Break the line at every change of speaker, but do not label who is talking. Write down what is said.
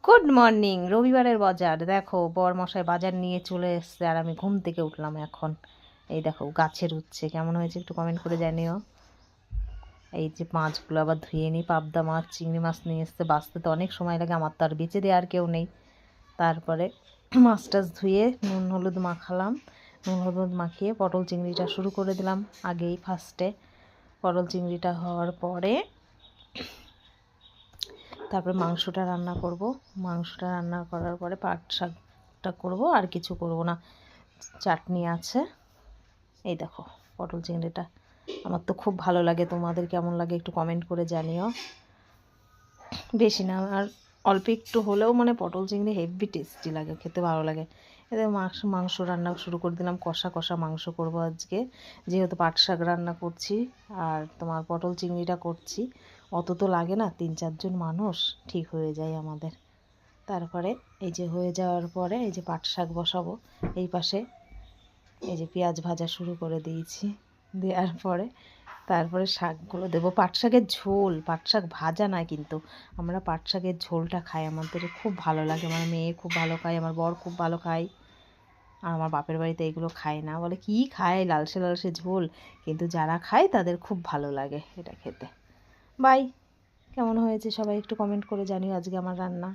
Good morning. রবিবারের বাজার দেখো, বরমশাই বাজার নিয়ে চলে এসছে আর আমি ঘুম থেকে উঠলাম এখন। এই দেখো গাছের উচ্ছে কেমন হয়েছে একটু কমেন্ট করে জানিও। এই যে মাছগুলো আবার ধুয়ে নিই, পাবদা মাছ চিংড়ি মাছ নিয়ে এসছে, বাঁচতে তো অনেক সময় লাগে, আমার তো আর বেঁচে দেওয়ার কেউ নেই। তারপরে মাছ টাছ ধুয়ে নুন হলুদ মাখালাম, নুন হলুদ মাখিয়ে পটল চিংড়িটা শুরু করে দিলাম আগেই ফার্স্টে। পটল চিংড়িটা হওয়ার পরে তারপরে মাংসটা রান্না করব। মাংসটা রান্না করার পরে পাট শাকটা করব, আর কিছু করব না। চাটনি আছে। এই দেখো পটল চিংড়িটা আমার তো খুব ভালো লাগে, তোমাদের কেমন লাগে একটু কমেন্ট করে জানিও। বেশি না, আর অল্প একটু হলেও মানে পটল চিংড়ি হেভি টেস্টি লাগে, খেতে ভালো লাগে। এদের মাংস রান্না শুরু করে দিলাম, কষা কষা মাংস করব আজকে, যেহেতু পাট শাক রান্না করছি আর তোমার পটল চিংড়িটা করছি। অত তো লাগে না, 3-4 জন মানুষ, ঠিক হয়ে যায় আমাদের। তারপরে এই যে হয়ে যাওয়ার পরে এই যে পাট শাক বসাবো এই পাশে। এই যে পেঁয়াজ ভাজা শুরু করে দিয়েছি, দেওয়ার পরে তারপরে শাকগুলো দেবো। পাট শাকের ঝোল, পাট শাক ভাজা নয় কিন্তু, আমরা পাট শাকের ঝোলটা খাই, আমাদের খুব ভালো লাগে। আমার মেয়ে খুব ভালো খায়, আমার বর খুব ভালো খায়। আর আমার বাপের বাড়িতে এগুলো খায় না, বলে কি খায় লালসে লালসে ঝোল, কিন্তু যারা খায় তাদের খুব ভালো লাগে এটা খেতে। বাই, কেমন হয়েছে সবাই একটু কমেন্ট করে জানিও আজকে আমার রান্না।